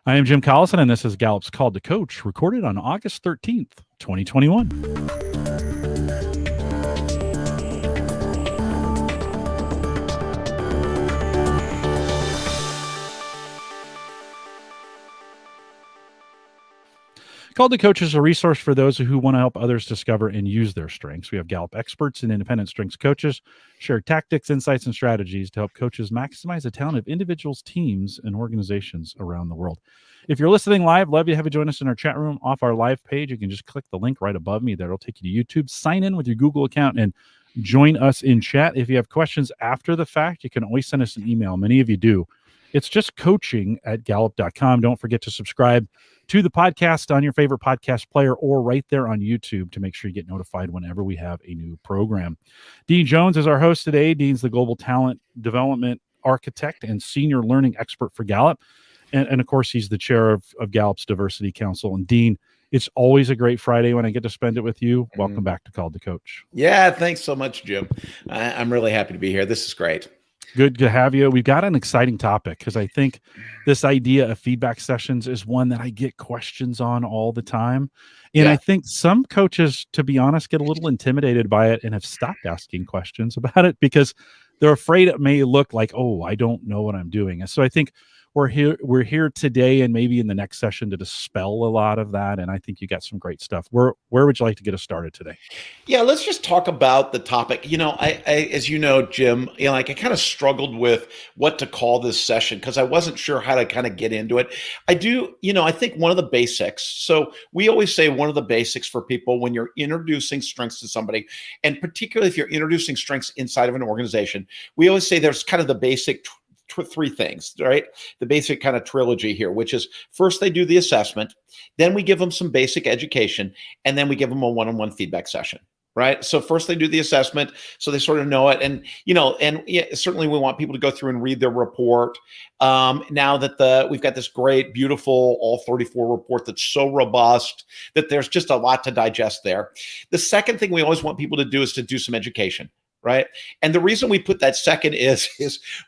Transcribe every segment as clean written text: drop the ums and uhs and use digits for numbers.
I am Jim Collison, and this is Gallup's Call to Coach, recorded on August 13th, 2021. Call to Coach is a resource for those who want to help others discover and use their strengths. We have Gallup experts and independent strengths coaches share tactics, insights, and strategies to help coaches maximize the talent of individuals, teams, and organizations around the world. If you're listening live, love you have you join us in our chat room off our live page. You can just click the link right above me. That'll take you to YouTube. Sign in with your Google account and join us in chat. If you have questions after the fact, you can always send us an email. Many of you do. It's just coaching@gallup.com. Don't forget to subscribe to the podcast on your favorite podcast player or right there on YouTube to make sure you get notified whenever we have a new program. Dean Jones is our host today. Dean's the Global Talent Development Architect and Senior Learning Expert for Gallup. And of course, he's the chair of Gallup's Diversity Council. And Dean, it's always a great Friday when I get to spend it with you. Welcome back to Call to Coach. Yeah, thanks so much, Jim. I'm really happy to be here. This is great. Good to have you. We've got an exciting topic because I think this idea of feedback sessions is one that I get questions on all the time. And I think some coaches, to be honest, get a little intimidated by it and have stopped asking questions about it because they're afraid it may look like, oh, I don't know what I'm doing. And so I think we're here today and maybe in the next session to dispel a lot of that. And I think you got some great stuff. Where would you like to get us started today? Yeah, let's just talk about the topic. You know, I as you know, Jim, I kind of struggled with what to call this session because I wasn't sure how to kind of get into it. I think one of the basics. So we always say one of the basics for people when you're introducing strengths to somebody, and particularly if you're introducing strengths inside of an organization, we always say there's kind of the basic three things, right? The basic kind of trilogy here, which is first they do the assessment, then we give them some basic education, and then we give them a one-on-one feedback session, right? So first they do the assessment, so they sort of know it, and certainly we want people to go through and read their report. Now that we've got this great, beautiful, all 34 report that's so robust that there's just a lot to digest there. The second thing we always want people to do is to do some education. Right. And the reason we put that second is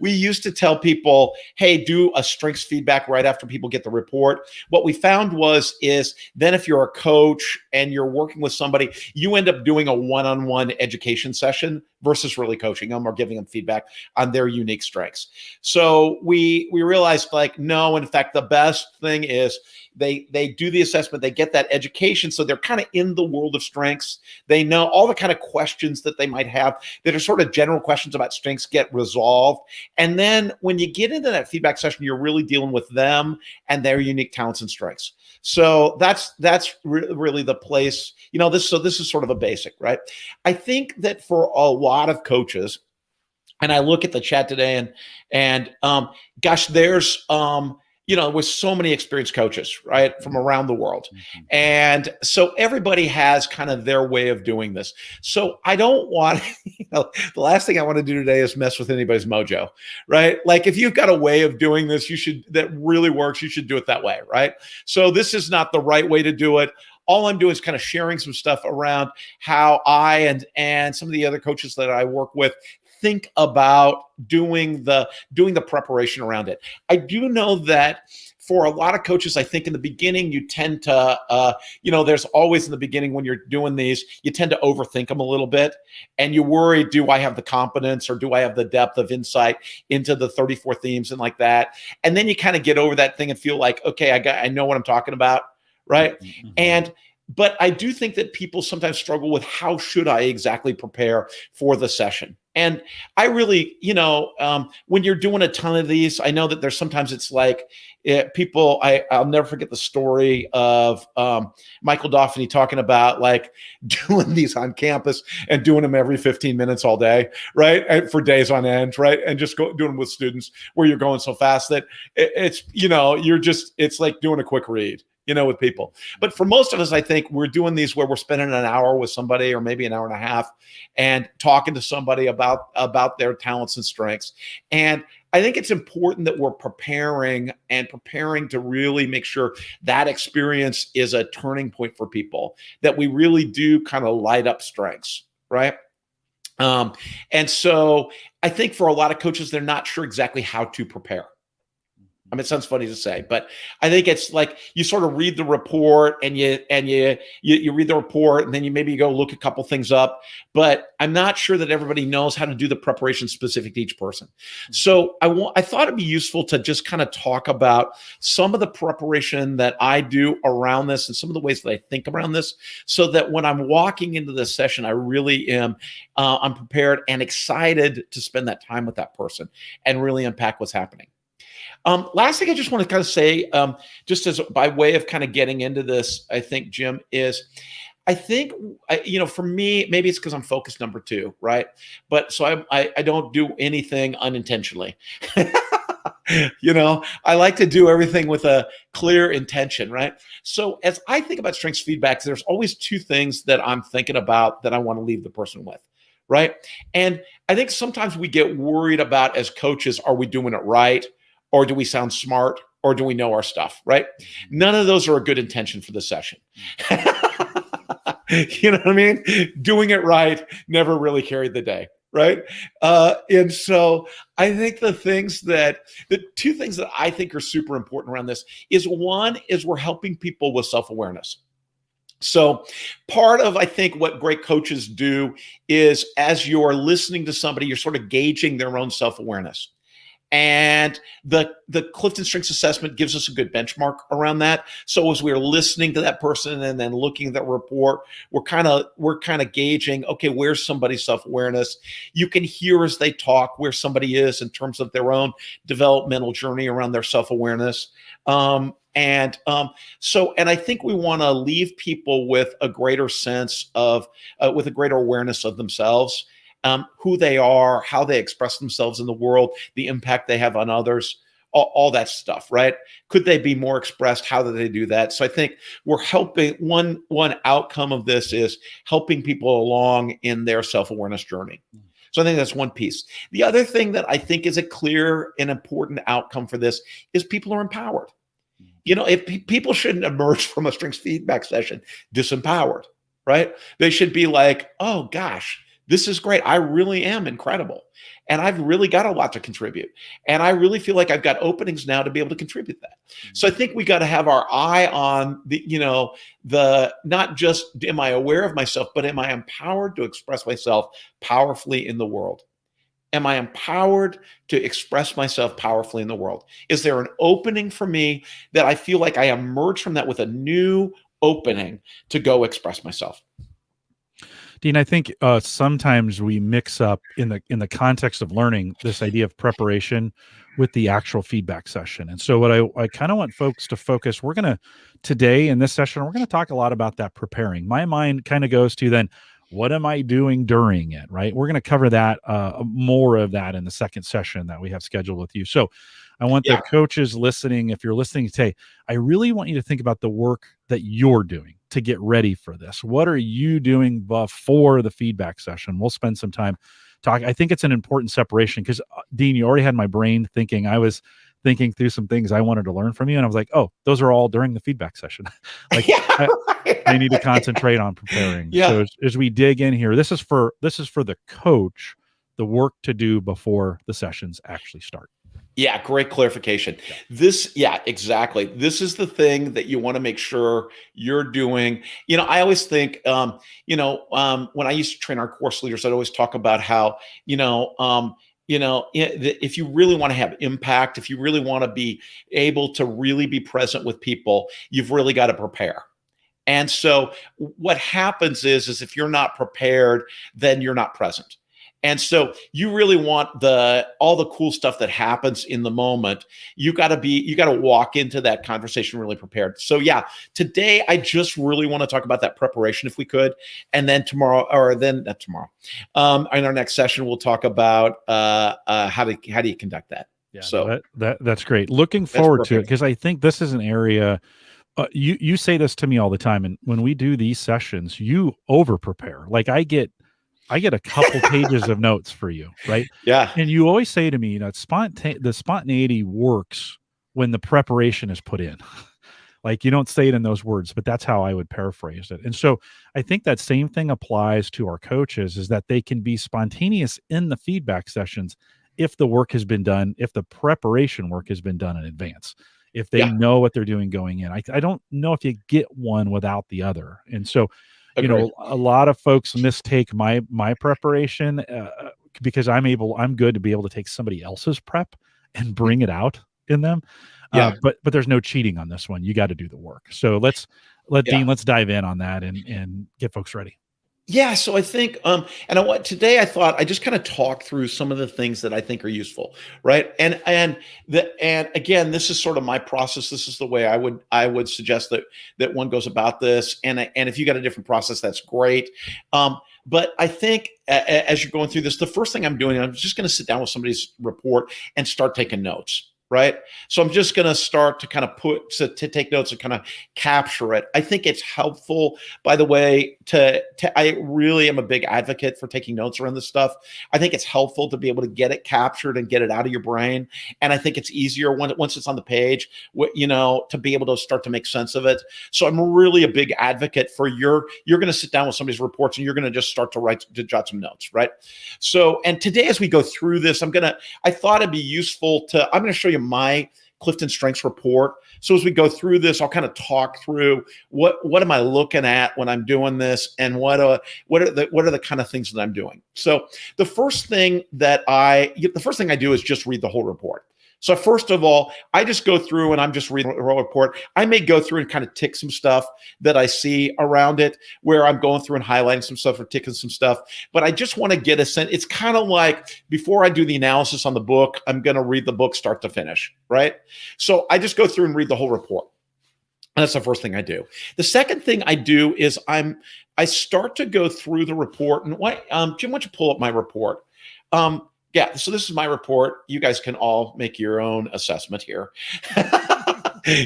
we used to tell people, hey, do a strengths feedback right after people get the report. What we found is then if you're a coach and you're working with somebody, you end up doing a one-on-one education session versus really coaching them or giving them feedback on their unique strengths. So we realized no, in fact, the best thing is they do the assessment, they get that education. So they're kind of in the world of strengths. They know all the kind of questions that they might have that are sort of general questions about strengths get resolved. And then when you get into that feedback session, you're really dealing with them and their unique talents and strengths. So that's really the place, this is sort of a basic, right? I think that for a lot of coaches, and I look at the chat today and gosh, there's, with so many experienced coaches, right, from around the world. Mm-hmm. And so everybody has kind of their way of doing this. So I don't want, the last thing I want to do today is mess with anybody's mojo, right? Like if you've got a way of doing this, that really works, you should do it that way, right? So this is not the right way to do it. All I'm doing is kind of sharing some stuff around how I and some of the other coaches that I work with think about doing the preparation around it. I do know that for a lot of coaches, I think in the beginning, you tend to, there's always in the beginning when you're doing these, you tend to overthink them a little bit and you worry, do I have the competence or do I have the depth of insight into the 34 themes and like that? And then you kind of get over that thing and feel like, okay, I know what I'm talking about, right? Mm-hmm. But I do think that people sometimes struggle with how should I exactly prepare for the session? And I really, when you're doing a ton of these, I know that there's sometimes it's like people, I'll never forget the story of Michael Dauphin talking about like doing these on campus and doing them every 15 minutes all day, right? And for days on end, right? And just doing them with students where you're going so fast that it's like doing a quick read. With people. But for most of us, I think we're doing these where we're spending an hour with somebody or maybe an hour and a half and talking to somebody about their talents and strengths. And I think it's important that we're preparing to really make sure that experience is a turning point for people, that we really do kind of light up strengths, right? And so I think for a lot of coaches, they're not sure exactly how to prepare. I mean, it sounds funny to say, but I think it's like you sort of read the report and you read the report and then you maybe go look a couple things up. But I'm not sure that everybody knows how to do the preparation specific to each person. So I thought it'd be useful to just kind of talk about some of the preparation that I do around this and some of the ways that I think around this, so that when I'm walking into this session, I really am I'm prepared and excited to spend that time with that person and really unpack what's happening. Last thing I just want to kind of say, just as by way of kind of getting into this, I think, Jim, is I think, for me, maybe it's because I'm focused number 2, right? But so I don't do anything unintentionally. I like to do everything with a clear intention, right? So as I think about strengths feedback, there's always 2 things that I'm thinking about that I want to leave the person with, right? And I think sometimes we get worried about, as coaches, are we doing it right? Or do we sound smart? Or do we know our stuff, right? None of those are a good intention for the session. You know what I mean? Doing it right never really carried the day, right? And so I think the 2 things that I think are super important around this is, one is we're helping people with self-awareness. So part of, I think, what great coaches do is, as you're listening to somebody, you're sort of gauging their own self-awareness. And the CliftonStrengths assessment gives us a good benchmark around that. So as we're listening to that person and then looking at that report, we're kind of gauging, okay, where's somebody's self-awareness? You can hear as they talk where somebody is in terms of their own developmental journey around their self-awareness. And I think we want to leave people with a greater sense of, with a greater awareness of themselves. Who they are, how they express themselves in the world, the impact they have on others, all that stuff, right? Could they be more expressed? How do they do that? So I think we're helping, one outcome of this is helping people along in their self-awareness journey. So I think that's one piece. The other thing that I think is a clear and important outcome for this is people are empowered. If people shouldn't emerge from a strengths feedback session disempowered, right? They should be like, oh gosh, this is great. I really am incredible. And I've really got a lot to contribute. And I really feel like I've got openings now to be able to contribute that. So I think we got to have our eye on the not just am I aware of myself, but am I empowered to express myself powerfully in the world? Am I empowered to express myself powerfully in the world? Is there an opening for me that I feel like I emerge from that with a new opening to go express myself? Dean, I think sometimes we mix up in the context of learning this idea of preparation with the actual feedback session. And so what I kind of want folks to focus, today in this session, we're going to talk a lot about that preparing. My mind kind of goes to then, what am I doing during it, right? We're going to cover that, more of that in the second session that we have scheduled with you. So I want the coaches listening, if you're listening today, I really want you to think about the work that you're doing to get ready for this. What are you doing before the feedback session? We'll spend some time talking. I think it's an important separation because, Dean, you already had my brain thinking. I was thinking through some things I wanted to learn from you. And I was like, oh, those are all during the feedback session. I need to concentrate on preparing. Yeah. So as we dig in here, this is for the coach, the work to do before the sessions actually start. Yeah, great clarification. Exactly. This is the thing that you want to make sure you're doing. I always think, when I used to train our course leaders, I'd always talk about how, if you really want to have impact, if you really want to be able to really be present with people, you've really got to prepare. And so what happens is if you're not prepared, then you're not present. And so you really want all the cool stuff that happens in the moment. You got to walk into that conversation really prepared. So today I just really want to talk about that preparation if we could. And then not tomorrow. In our next session, we'll talk about how do you conduct that. Yeah, so that's great. Looking forward to it, because I think this is an area, you say this to me all the time. And when we do these sessions, you over prepare. Like I get a couple pages of notes for you, right? Yeah. And you always say to me, the spontaneity works when the preparation is put in. Like you don't say it in those words, but that's how I would paraphrase it. And so I think that same thing applies to our coaches, is that they can be spontaneous in the feedback sessions if the work has been done, if the preparation work has been done in advance, if they Yeah, know what they're doing going in. I don't know if you get one without the other. And so, agreed. a lot of folks mistake my preparation because I'm good to be able to take somebody else's prep and bring it out in them. Yeah, But there's no cheating on this one. You got to do the work. So yeah. let's dive in on that and get folks ready. Yeah, so I think, and today I thought I just kind of talk through some of the things that I think are useful, right? And again, this is sort of my process. This is the way I would suggest that one goes about this. And if you got a different process, that's great. But I think as you're going through this, the first thing I'm doing, I'm just going to sit down with somebody's report and start taking notes. Right. So I'm just going to start to kind of to take notes and kind of capture it. I think it's helpful, by the way, I really am a big advocate for taking notes around this stuff. I think it's helpful to be able to get it captured and get it out of your brain. And I think it's easier once it's on the page, to be able to start to make sense of it. So I'm really a big advocate for you're going to sit down with somebody's reports and you're going to just start to jot some notes. Right. So, and today, as we go through this, I thought it'd be useful I'm going to show you my CliftonStrengths report. So as we go through this, I'll kind of talk through what am I looking at when I'm doing this, and what are the kind of things that I'm doing. So the first thing I do is just read the whole report. So first of all, I just go through and I'm just reading the whole report. I may go through and kind of tick some stuff that I see around it, where I'm going through and highlighting some stuff or ticking some stuff. But I just want to get a sense. It's kind of like before I do the analysis on the book, I'm going to read the book start to finish, right? So I just go through and read the whole report. And that's the first thing I do. The second thing I do is I start to go through the report. And Jim, why don't you pull up my report? Yeah, so this is my report. You guys can all make your own assessment here.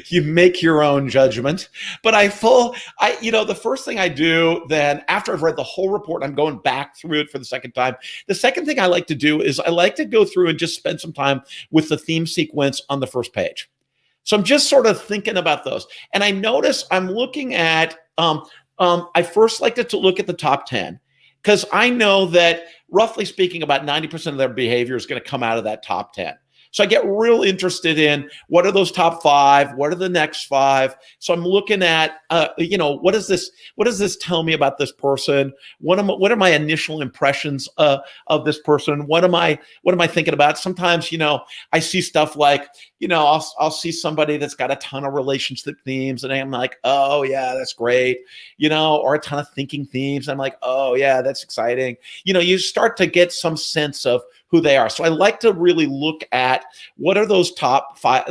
You make your own judgment. But the first thing I do then, after I've read the whole report, I'm going back through it for the second time. The second thing I like to do is I like to go through and just spend some time with the theme sequence on the first page. So I'm just sort of thinking about those. And I notice I'm looking at, I first like to look at the top 10, because I know that roughly speaking, about 90% of their behavior is going to come out of that top 10. So I get real interested in what are those top 5? What are the next 5? So I'm looking at, what does this tell me about this person? What are my initial impressions of this person? What am I thinking about? Sometimes, I see stuff like, I'll see somebody that's got a ton of relationship themes, and I'm like, oh yeah, that's great, or a ton of thinking themes. I'm like, oh yeah, that's exciting. You start to get some sense of who they are. So I like to really look at what are those top 10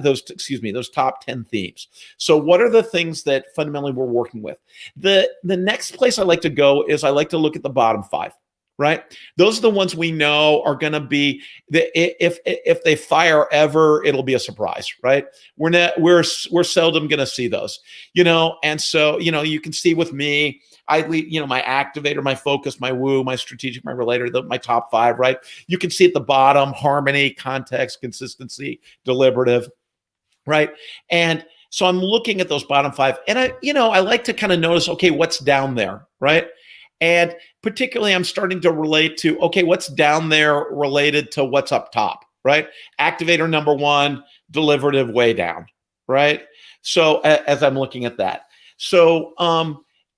themes. So what are the things that fundamentally we're working with? The next place I like to go is I like to look at the bottom 5. Right? Those are the ones we know are going to be if they fire ever, it'll be a surprise, right? We're seldom going to see those, and so, you can see with me, I lead, my activator, my focus, my woo, my strategic, my relator, my top 5, right? You can see at the bottom, harmony, context, consistency, deliberative, right? And so I'm looking at those bottom 5, and I like to kind of notice, okay, what's down there, right? And particularly, I'm starting to relate to, okay, what's down there related to what's up top, right? Activator number 1, deliberative way down, right? So as I'm looking at that. So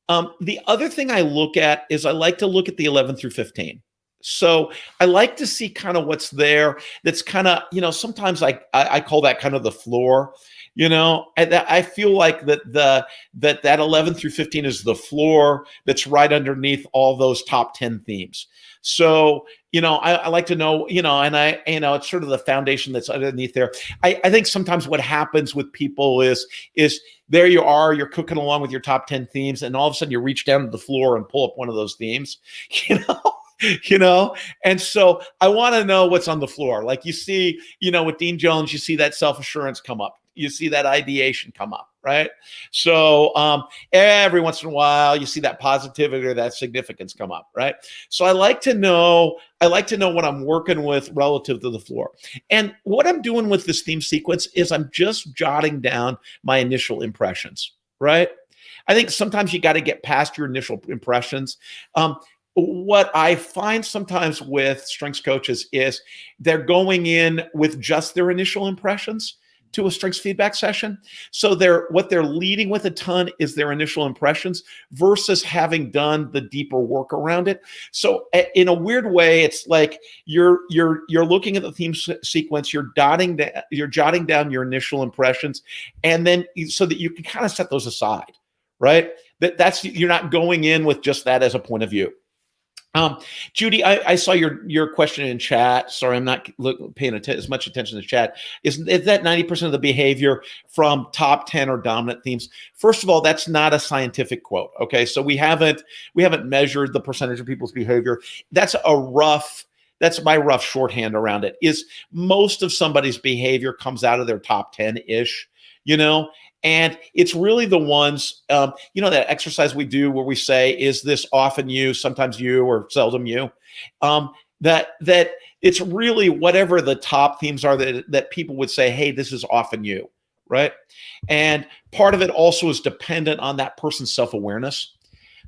the other thing I look at is I like to look at the 11 through 15. So I like to see kind of what's there. That's kind of, sometimes I call that kind of the floor. I feel like that 11 through 15 is the floor that's right underneath all those top 10 themes. So, I like to know, and it's sort of the foundation that's underneath there. I think sometimes what happens with people is there you are, you're cooking along with your top 10 themes, and all of a sudden you reach down to the floor and pull up one of those themes, and so I want to know what's on the floor. Like you see, with Dean Jones, you see that self-assurance come up. You see that ideation come up, right? So every once in a while, you see that positivity or that significance come up, right? So I like to know what I'm working with relative to the floor. And what I'm doing with this theme sequence is I'm just jotting down my initial impressions, right? I think sometimes you got to get past your initial impressions. what I find sometimes with strengths coaches is they're going in with just their initial impressions to a strengths feedback session. So what they're leading with a ton is their initial impressions versus having done the deeper work around it. So in a weird way, it's like you're looking at the theme sequence, you're jotting down your initial impressions, and then so that you can kind of set those aside, right? That's you're not going in with just that as a point of view. Judy, I saw your question in chat. Sorry, I'm not paying as much attention to the chat. Is that 90% of the behavior from top 10 or dominant themes? First of all, that's not a scientific quote. Okay, so we haven't measured the percentage of people's behavior. That's my rough shorthand around it. Is most of somebody's behavior comes out of their top 10-ish, and it's really the ones, that exercise we do where we say, is this often you, sometimes you, or seldom you? That it's really whatever the top themes are that people would say, hey, this is often you, right? And part of it also is dependent on that person's self-awareness.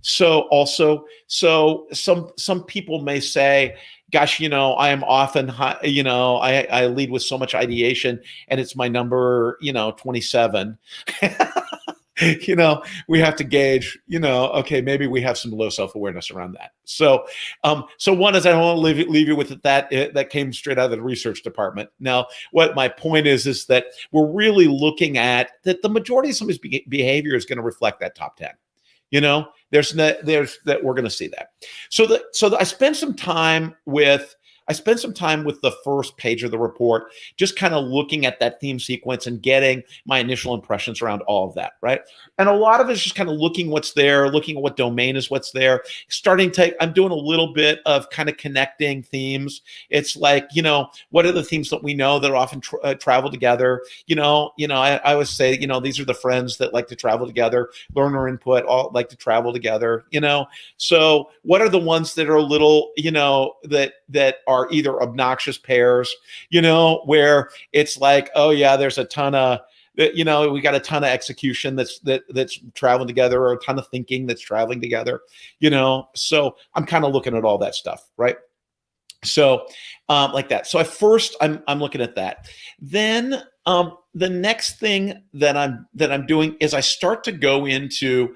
So some people may say, gosh, I am often, I lead with so much ideation and it's my number, 27. We have to gauge, okay, maybe we have some low self-awareness around that. So one is I don't want to leave you with it that came straight out of the research department. Now, what my point is that we're really looking at that the majority of somebody's behavior is going to reflect that top 10. There's that we're going to see that. So I spent some time with the first page of the report, just kind of looking at that theme sequence and getting my initial impressions around all of that, right? And a lot of it's just kind of looking what's there, looking at what domain is what's there, I'm doing a little bit of kind of connecting themes. It's like, what are the themes that we know that often travel together? I always say, these are the friends that like to travel together, learner input, all like to travel together, So what are the ones that are a little, that are either obnoxious pairs, where it's like, oh yeah, there's a ton of, we got a ton of execution that's traveling together, or a ton of thinking that's traveling together, So I'm kind of looking at all that stuff, right? So like that. So at first I'm looking at that. Then the next thing that I'm doing is I start to go into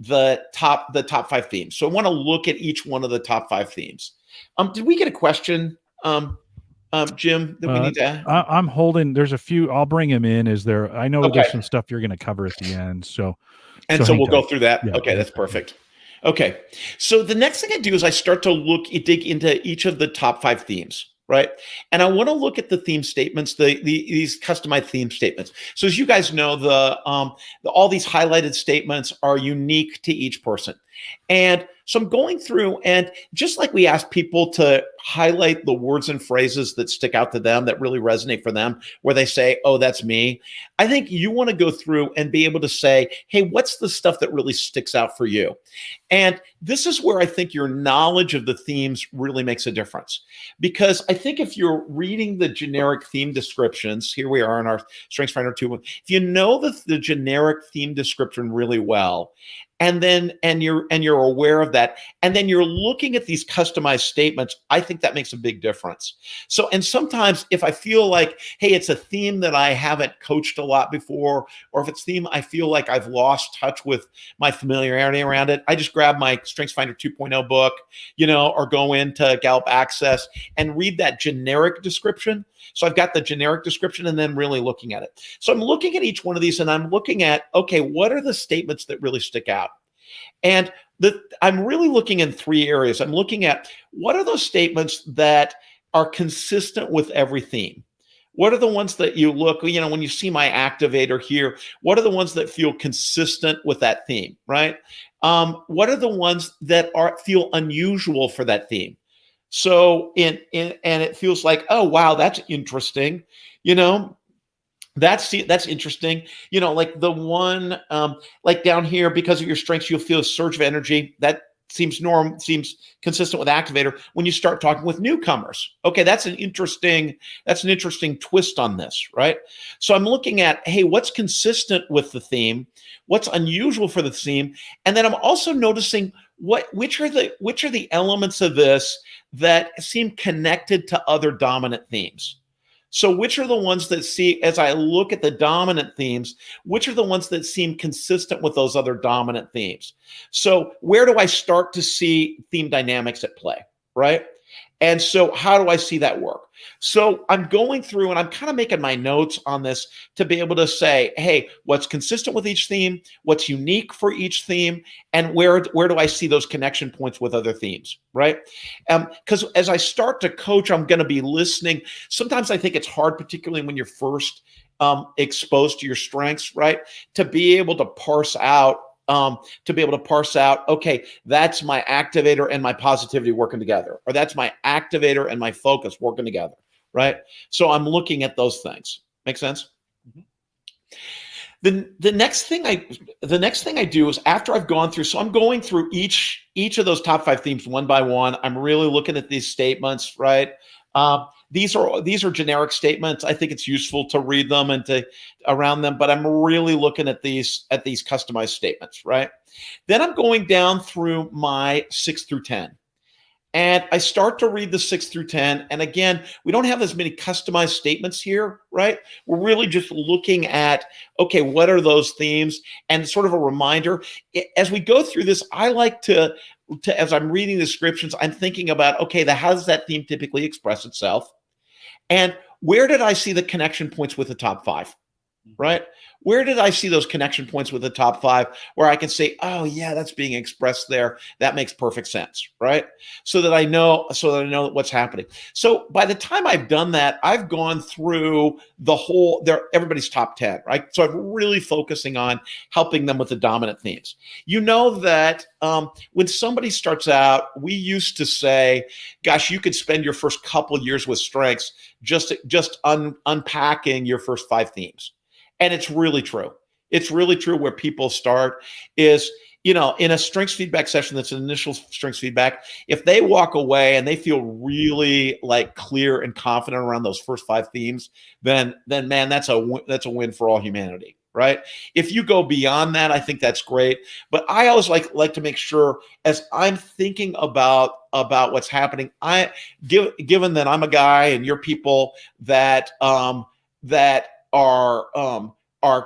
the top 5 themes. So I want to look at each one of the top 5 themes. Did we get a question, Jim, that we need to? I'm holding. There's a few. I'll bring him in. I know Okay. there's some stuff you're going to cover at the end. So we'll go through that. Yeah, okay, that's perfect. Okay, so the next thing I do is I start to dig into each of the top 5 themes. Right. And I want to look at the theme statements, these customized theme statements. So as you guys know, all these highlighted statements are unique to each person. And so I'm going through, and just like we ask people to highlight the words and phrases that stick out to them, that really resonate for them, where they say, oh, that's me. I think you want to go through and be able to say, hey, what's the stuff that really sticks out for you? And this is where I think your knowledge of the themes really makes a difference. Because I think if you're reading the generic theme descriptions, here we are in our StrengthsFinder 2, if you know the generic theme description really well, and you're aware of that, and then you're looking at these customized statements, I think that makes a big difference. So, and sometimes if I feel like, hey, it's a theme that I haven't coached a lot before, or if it's a theme I feel like I've lost touch with my familiarity around it, I just grab my StrengthsFinder 2.0 book, or go into Gallup Access and read that generic description. So I've got the generic description and then really looking at it. So I'm looking at each one of these and I'm looking at, okay, what are the statements that really stick out? And I'm really looking in 3 areas. I'm looking at what are those statements that are consistent with every theme? What are the ones that you look, when you see my activator here, what are the ones that feel consistent with that theme, right? What are the ones that feel unusual for that theme? So and it feels like, oh, wow, that's interesting. That's interesting. Like the one, like down here, because of your strengths, you'll feel a surge of energy. That seems consistent with activator when you start talking with newcomers. Okay, that's an interesting twist on this, right? So I'm looking at, hey, what's consistent with the theme? What's unusual for the theme? And then I'm also noticing which are the elements of this that seem connected to other dominant themes? So which are the ones that as I look at the dominant themes, which are the ones that seem consistent with those other dominant themes? So where do I start to see theme dynamics at play, right? And so how do I see that work? So I'm going through and I'm kind of making my notes on this to be able to say, hey, what's consistent with each theme, what's unique for each theme, and where do I see those connection points with other themes, right? Because as I start to coach, I'm going to be listening. Sometimes I think it's hard, particularly when you're first exposed to your strengths, right? To be able to parse out, okay, that's my activator and my positivity working together, or that's my activator and my focus working together, right? So I'm looking at those things. Make sense? Mm-hmm. The next thing I do is after I've gone through, so I'm going through each of those top 5 themes one by one. I'm really looking at these statements, right? These are generic statements. I think it's useful to read them and to around them, but I'm really looking at these customized statements, right? Then I'm going down through my 6 through 10. And I start to read the 6 through 10. And again, we don't have as many customized statements here, right? We're really just looking at, okay, what are those themes? And sort of a reminder. As we go through this, I like to as I'm reading the descriptions, I'm thinking about, okay, how does that theme typically express itself? And where did I see the connection points with the top 5, right? Where did I see those connection points with the top 5 where I can say, oh yeah, that's being expressed there. That makes perfect sense, right? So that I know what's happening. So by the time I've done that, I've gone through everybody's top 10, right? So I'm really focusing on helping them with the dominant themes. You know that when somebody starts out, we used to say, gosh, you could spend your first couple years with strengths just unpacking your first 5 themes. And it's really true. It's really true where people start is, in a strengths feedback session, that's an initial strengths feedback. If they walk away and they feel really like clear and confident around those first 5 themes, then man, that's a win for all humanity, right? If you go beyond that, I think that's great. But I always like to make sure as I'm thinking about what's happening, given that I'm a guy and you're people that are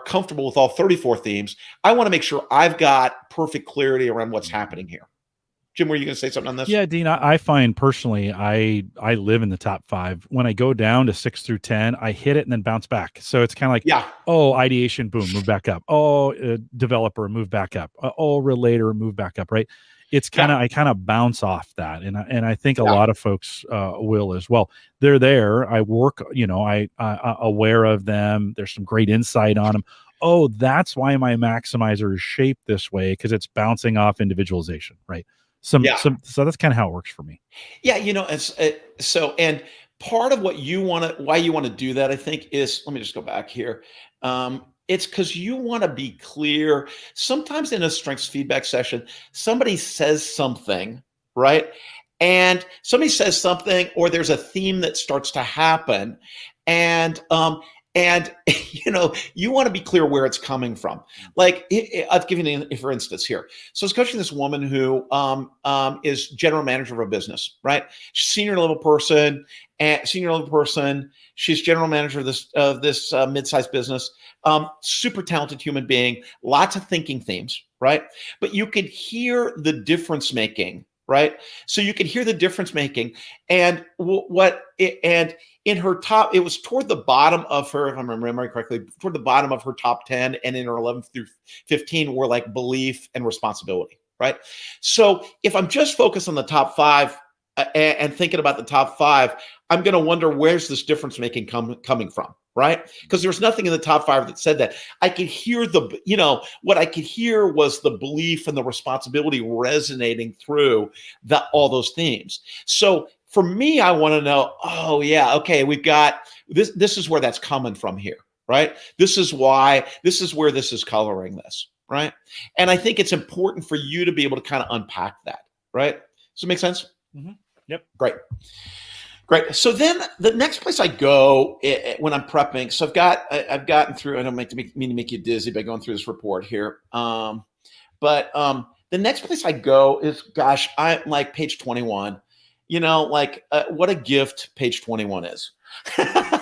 comfortable with all 34 themes, I want to make sure I've got perfect clarity around what's happening here. Jim, were you going to say something on this? Yeah, Dean, I find personally, I live in the top 5. When I go down to 6 through 10, I hit it and then bounce back. So it's kind of like, oh, ideation, boom, move back up. Oh, developer, move back up. Oh, relator, move back up, right? It's I kind of bounce off that. And I think a lot of folks will as well. They're there. I work, I aware of them. There's some great insight on them. Oh, that's why my maximizer is shaped this way, because it's bouncing off individualization, right? So that's kind of how it works for me. Yeah, and part of why you want to do that, I think, is, let me just go back here. It's because you want to be clear. Sometimes in a strengths feedback session, somebody says something, right? And somebody says something, or there's a theme that starts to happen, and you want to be clear where it's coming from. Like, I'll give you for instance here. So I was coaching this woman who is general manager of a business, right? She's senior level person. She's general manager of this mid-sized business. Super talented human being, lots of thinking themes, right? But you could hear the difference making, right? So you could hear the difference making, and in her top, it was toward the bottom of her, if I'm remembering correctly, toward the bottom of her top 10, and in her 11 through 15 were like belief and responsibility, right? So if I'm just focused on the top 5 and thinking about the top 5, I'm going to wonder, where's this difference making coming from, right? Because there's nothing in the top 5 that said that. I could hear what I could hear was the belief and the responsibility resonating through all those themes. So for me, I want to know, oh yeah, okay, we've got this. This is where that's coming from here, right? This is where this is coloring this, right? And I think it's important for you to be able to kind of unpack that, right? Does it make sense? Mm-hmm. Yep. Great. So then the next place I go when I'm prepping, so I've gotten through, I don't mean to make you dizzy by going through this report here. But the next place I go is, gosh, I like page 21. What a gift page 21 is. I'm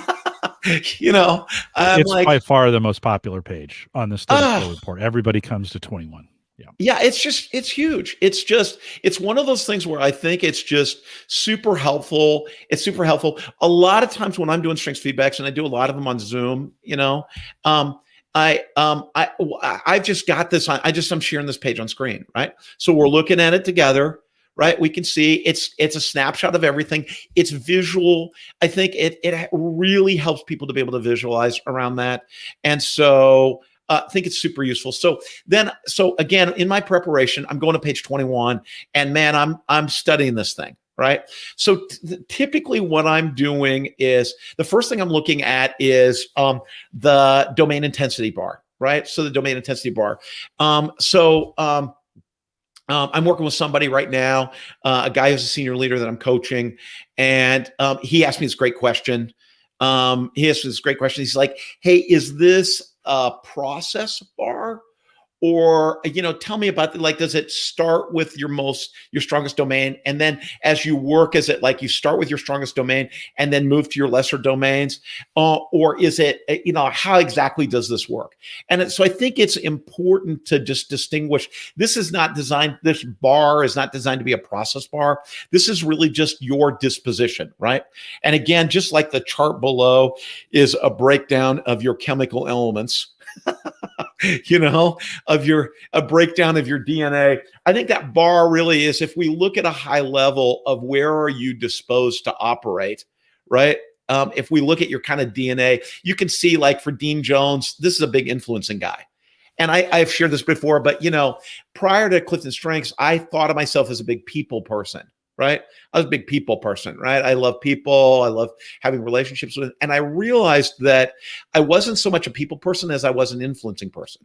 It's like, by far the most popular page on the study flow ah, report. Everybody comes to 21. Yeah. yeah, it's huge. It's one of those things where I think it's just super helpful. It's super helpful. A lot of times when I'm doing strengths feedbacks, and I do a lot of them on Zoom, um, I've just got this on. I'm sharing this page on screen, right? So we're looking at it together, right? We can see it's a snapshot of everything. It's visual. I think it really helps people to be able to visualize around that, and so I think it's super useful. So again, in my preparation, I'm going to page 21, and man, I'm studying this thing. Right. So typically what I'm doing is the first thing I'm looking at is the domain intensity bar. Right. So the domain intensity bar. I'm working with somebody right now, a guy who's a senior leader that I'm coaching. And he asked me this great question. He's like, hey, is this a process bar? Or, tell me about does it start with your strongest domain? And then as you work, is it like you start with your strongest domain and then move to your lesser domains? Or is it, how exactly does this work? And so I think it's important to just distinguish. This bar is not designed to be a process bar. This is really just your disposition, right? And again, just like the chart below is a breakdown of your chemical elements, a breakdown of your DNA. I think that bar really is, if we look at a high level of where are you disposed to operate, right? If we look at your kind of DNA, you can see, like for Dean Jones, this is a big influencing guy. And I've shared this before, but prior to CliftonStrengths, I thought of myself as a big people person. Right? I was a big people person, right? I love people. I love having relationships with them. And I realized that I wasn't so much a people person as I was an influencing person.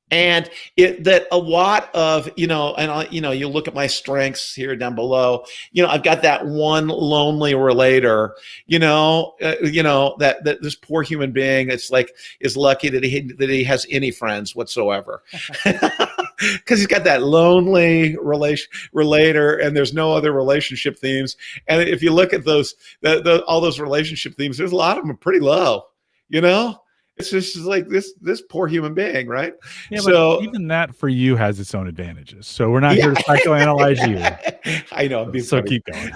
And that a lot of, you look at my strengths here down below, I've got that one lonely relator, that this poor human being, it's like, is lucky that he has any friends whatsoever. Because he's got that lonely relator, and there's no other relationship themes. And if you look at those, all those relationship themes, there's a lot of them are pretty low, It's just like this poor human being, right? Yeah, so but even that for you has its own advantages. So we're not here to psychoanalyze you. I know. So funny. Keep going.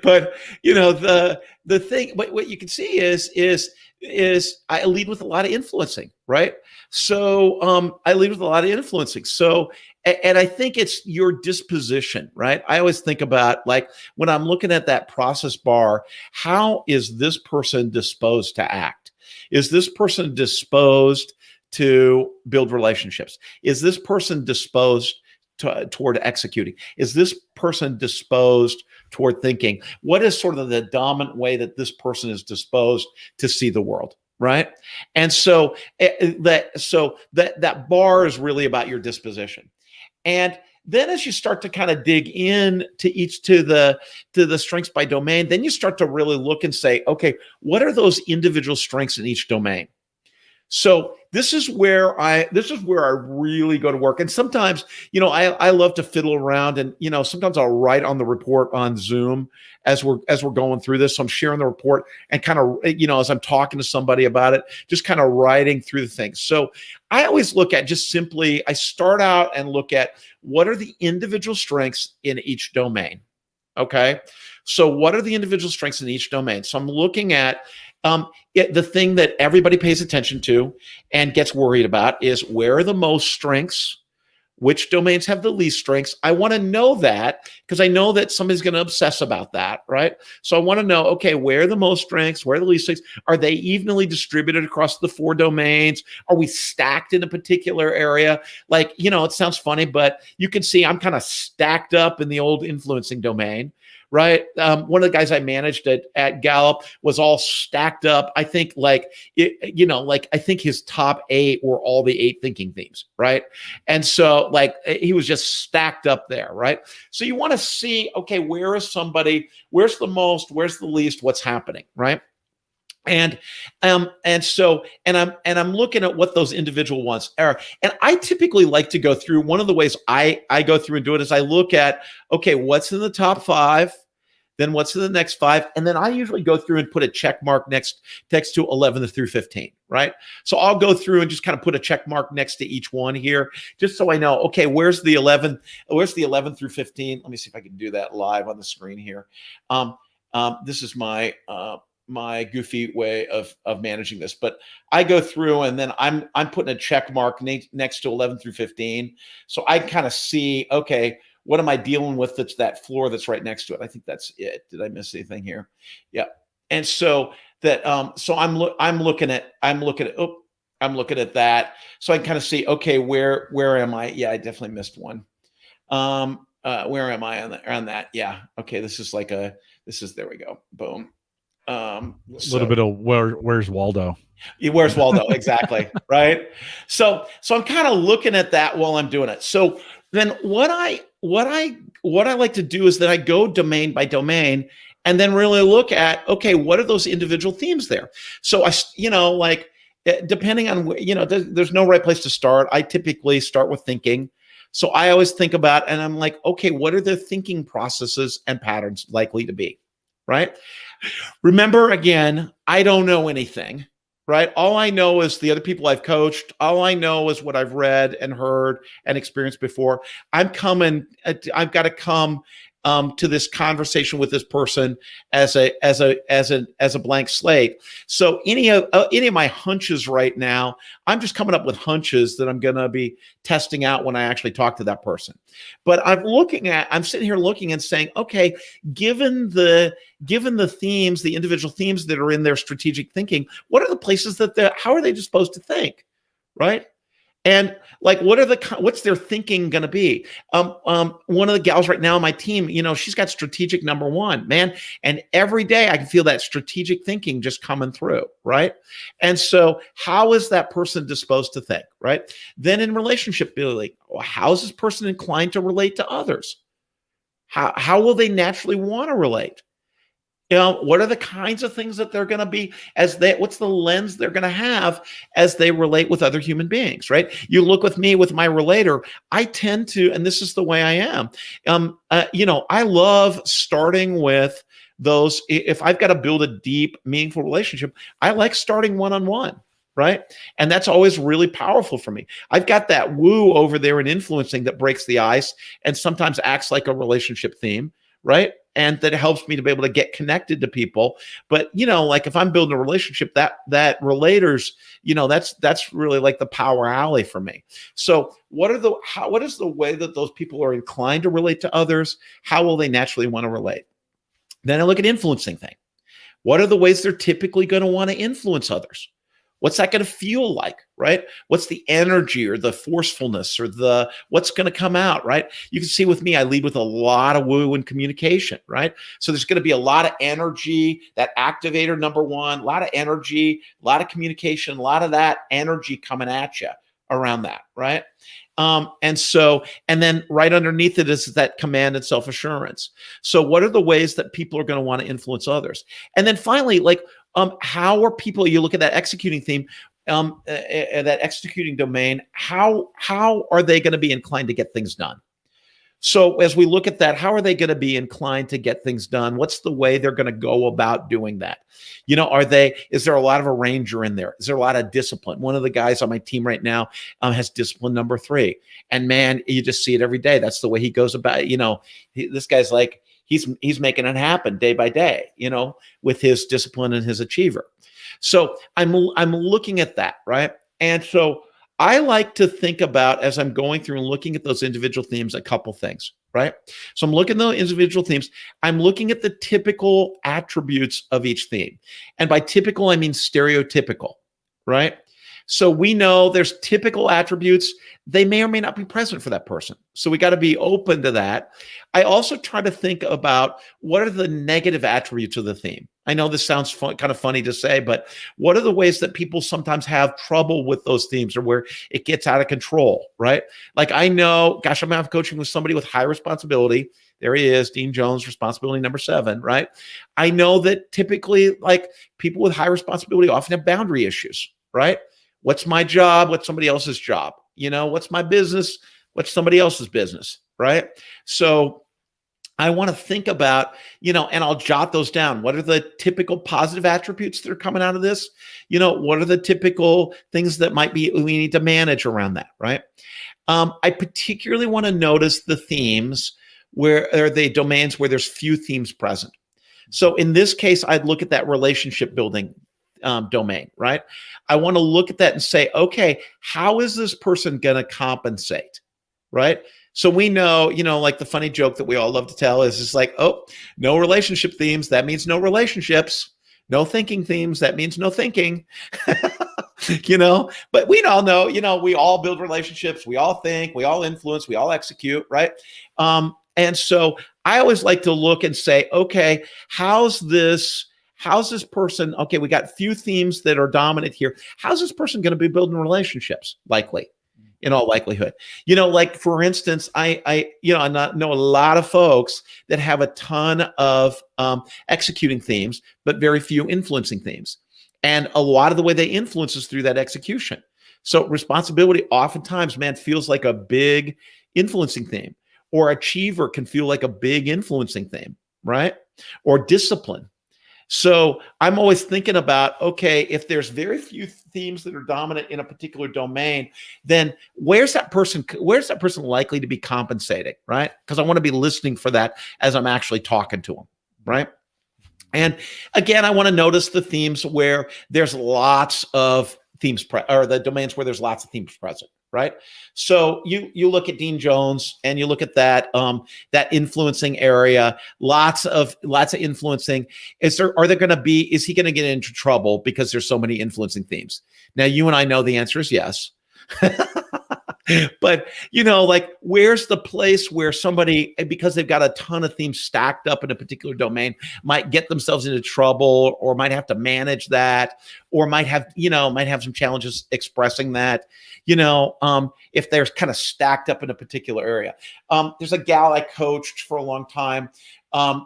But the thing, what you can see is I lead with a lot of influencing, right? So I lead with a lot of influencing. So, and I think it's your disposition, right? I always think about, like, when I'm looking at that process bar, how is this person disposed to act? Is this person disposed to build relationships? Is this person disposed toward executing? Is this person disposed toward thinking? What is sort of the dominant way that this person is disposed to see the world, right? And so that bar is really about your disposition. And then as you start to kind of dig in to the strengths by domain, then you start to really look and say, okay, what are those individual strengths in each domain? So this is where I really go to work. And sometimes, I love to fiddle around, and, sometimes I'll write on the report on Zoom as we're going through this. So I'm sharing the report and kind of, as I'm talking to somebody about it, just kind of writing through the things. So I always look at I start out and look at what are the individual strengths in each domain. Okay. So what are the individual strengths in each domain? So I'm looking at the thing that everybody pays attention to and gets worried about is, where are the most strengths? Which domains have the least strengths? I want to know that, because I know that somebody's going to obsess about that, right? So I want to know, okay, where are the most strengths? Where are the least strengths? Are they evenly distributed across the 4 domains? Are we stacked in a particular area? Like, it sounds funny, but you can see I'm kind of stacked up in the old influencing domain. Right. One of the guys I managed at Gallup was all stacked up. I think I think his top 8 were all the 8 thinking themes. Right. And so he was just stacked up there. Right. So you want to see, okay, where is somebody? Where's the most? Where's the least? What's happening? Right. And I'm looking at what those individual ones are. And I typically like to go through, one of the ways I go through and do it is I look at, okay, what's in the top 5, then what's in the next 5, and then I usually go through and put a check mark next to 11 through 15, right? So I'll go through and just kind of put a check mark next to each one here, just so I know, okay, where's the 11 through 15? Let me see if I can do that live on the screen here. This is my goofy way of managing this, but I go through and then I'm putting a check mark next to 11 through 15. So I kind of see, okay, what am I dealing with? That's that floor that's right next to it. I think that's it. Did I miss anything here? Yeah. And so that, so I'm looking at that. So I can kind of see, okay, where am I? Yeah, I definitely missed one. Where am I on that? Yeah. Okay. There we go. Boom. A little bit of where's Waldo? Where's Waldo? Exactly. Right. So I'm kind of looking at that while I'm doing it. So then what I like to do is that I go domain by domain and then really look at, okay, what are those individual themes there? So depending on, there's no right place to start. I typically start with thinking. So I always think about, and I'm like, okay, what are their thinking processes and patterns likely to be? Right. Remember, again, I don't know anything, right? All I know is the other people I've coached. All I know is what I've read and heard and experienced before. I've got to come to this conversation with this person as a blank slate. So any of my hunches right now, I'm just coming up with hunches that I'm going to be testing out when I actually talk to that person. But I'm sitting here looking and saying, okay, given the themes, the individual themes that are in their strategic thinking, what are the places how are they disposed to think, right? And like, what's their thinking going to be? One of the gals right now on my team, she's got strategic number 1, man. And every day I can feel that strategic thinking just coming through, right? And so how is that person disposed to think, right? Then in relationship building, how is this person inclined to relate to others? How will they naturally want to relate? What are the kinds of things that they're going to be what's the lens they're going to have as they relate with other human beings, right? You look with me, with my relator, I tend to, and this is the way I am. I love starting with those. If I've got to build a deep, meaningful relationship, I like starting one-on-one. Right. And that's always really powerful for me. I've got that woo over there and influencing that breaks the ice and sometimes acts like a relationship theme. Right. And that helps me to be able to get connected to people. But, like if I'm building a relationship, that relators, that's really like the power alley for me. So what is the way that those people are inclined to relate to others? How will they naturally want to relate? Then I look at influencing thing. What are the ways they're typically going to want to influence others? What's that going to feel like, right? What's the energy or the forcefulness or what's going to come out, right? You can see with me, I lead with a lot of woo and communication, right? So there's going to be a lot of energy, that activator number 1, a lot of energy, a lot of communication, a lot of that energy coming at you around that, right? And then right underneath it is that command and self-assurance. So what are the ways that people are going to want to influence others? And then finally, how are people, you look at that executing theme, that executing domain, how are they going to be inclined to get things done? So as we look at that, how are they going to be inclined to get things done? What's the way they're going to go about doing that? Is there a lot of arranger in there? Is there a lot of discipline? One of the guys on my team right now has discipline number 3. And man, you just see it every day. That's the way he goes about it. This guy's like, he's making it happen day by day, with his discipline and his achiever. So I'm looking at that, right? And so I like to think about, as I'm going through and looking at those individual themes, a couple things, right? So I'm looking at the individual themes. I'm looking at the typical attributes of each theme. And by typical, I mean stereotypical, right? So we know there's typical attributes. They may or may not be present for that person. So we got to be open to that. I also try to think about what are the negative attributes of the theme. I know this sounds kind of funny to say, but what are the ways that people sometimes have trouble with those themes or where it gets out of control, right? Like I know, gosh, I'm coaching with somebody with high responsibility. There he is, Dean Jones, responsibility number 7, right? I know that typically, like, people with high responsibility often have boundary issues, right? What's my job? What's somebody else's job? What's my business? What's somebody else's business, right? So I want to think about, and I'll jot those down. What are the typical positive attributes that are coming out of this? What are the typical things that we need to manage around that, right? I particularly want to notice the themes or the domains where there's few themes present. So in this case, I'd look at that relationship building domain, right? I want to look at that and say, okay, how is this person going to compensate, right? So we know, like the funny joke that we all love to tell is just like, oh, no relationship themes, that means no relationships. No thinking themes, that means no thinking. But we all know, we all build relationships, we all think, we all influence, we all execute, right? And so I always like to look and say, okay, how's this person? Okay, we got few themes that are dominant here. How's this person going to be building relationships? Likely, in all likelihood. Like for instance, I know a lot of folks that have a ton of executing themes, but very few influencing themes. And a lot of the way they influence is through that execution. So responsibility oftentimes, man, feels like a big influencing theme, or achiever can feel like a big influencing theme, right? Or discipline. So I'm always thinking about, okay, if there's very few themes that are dominant in a particular domain, then where's that person likely to be compensating, right? Because I want to be listening for that as I'm actually talking to them, right? And again, I want to notice the themes where there's lots of themes, or the domains where there's lots of themes present, right? So you look at Dean Jones and you look at that influencing area, lots of influencing. Is he going to get into trouble because there's so many influencing themes? Now, you and I know the answer is yes. But, like, where's the place where somebody, because they've got a ton of themes stacked up in a particular domain, might get themselves into trouble, or might have to manage that, or might have some challenges expressing that, if they're kind of stacked up in a particular area. There's a gal I coached for a long time,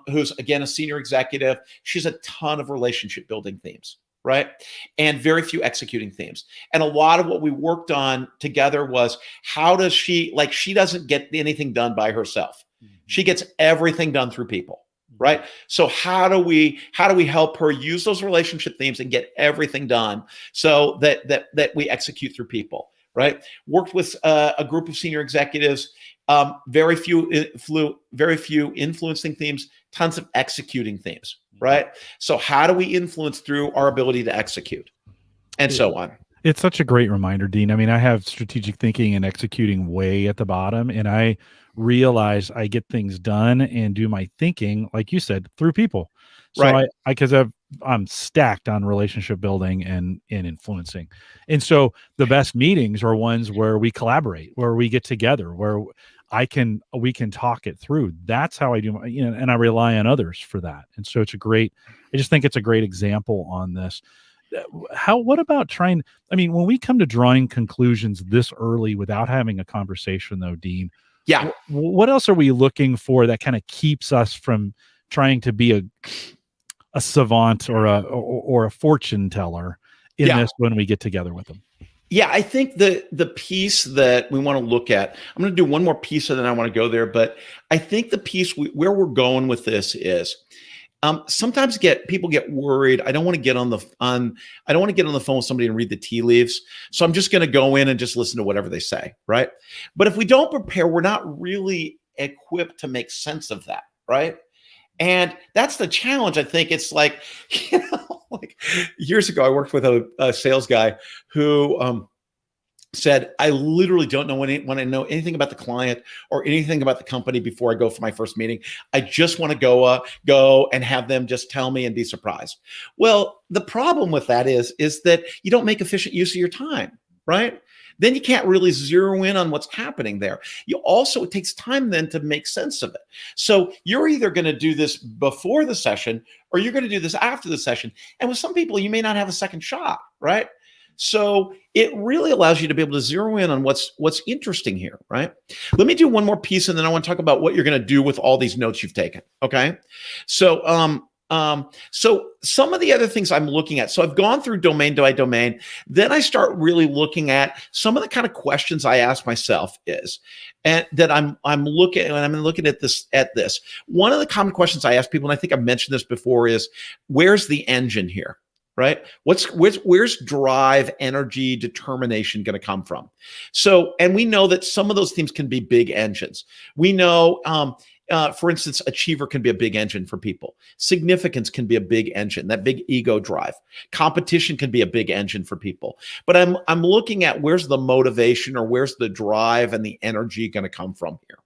who's, again, a senior executive. She's a ton of relationship building themes, right? And very few executing themes. And a lot of what we worked on together was, how does she doesn't get anything done by herself. She gets everything done through people, right? So how do we help her use those relationship themes and get everything done so that we execute through people, right? Worked with a group of senior executives, very few influencing themes, tons of executing themes, right? So how do we influence through our ability to execute, and so on? It's such a great reminder, Dean. I mean, I have strategic thinking and executing way at the bottom, and I realize I get things done and do my thinking, like you said, through people. So Right. I'm stacked on relationship building and influencing. And so the best meetings are ones where we collaborate, where we get together, where we can talk it through. That's how I do my, and I rely on others for that. And so I just think it's a great example on this. What about when we come to drawing conclusions this early without having a conversation though, Dean, Yeah. what else are we looking for that kind of keeps us from trying to be a savant or a fortune teller in this when we get together with them? Yeah, I think the piece that we want to look at, I'm going to do one more piece and then I want to go there, but I think the piece where we're going with this is, sometimes people get worried. I don't want to get on the phone with somebody and read the tea leaves. So I'm just going to go in and just listen to whatever they say, right? But if we don't prepare, we're not really equipped to make sense of that, right? And that's the challenge. I think it's like, like years ago, I worked with a sales guy who said, I literally don't know when I know anything about the client or anything about the company before I go for my first meeting. I just want to go and have them just tell me and be surprised. Well, the problem with that is that you don't make efficient use of your time, right? Then you can't really zero in on what's happening there. It takes time then to make sense of it. So you're either going to do this before the session or you're going to do this after the session. And with some people, you may not have a second shot, right? So it really allows you to be able to zero in on what's interesting here, right? Let me do one more piece, and then I want to talk about what you're going to do with all these notes you've taken. Okay, so so some of the other things I'm looking at. So I've gone through domain by domain. Then I start really looking at some of the kind of questions I ask myself and that I'm looking and I'm looking at this. One of the common questions I ask people, and I think I've mentioned this before, is where's the engine here? Right? Where's drive, energy, determination going to come from? So, and we know that some of those themes can be big engines. We know, for instance, achiever can be a big engine for people. Significance can be a big engine, that big ego drive. Competition can be a big engine for people. But I'm looking at where's the motivation or where's the drive and the energy going to come from here.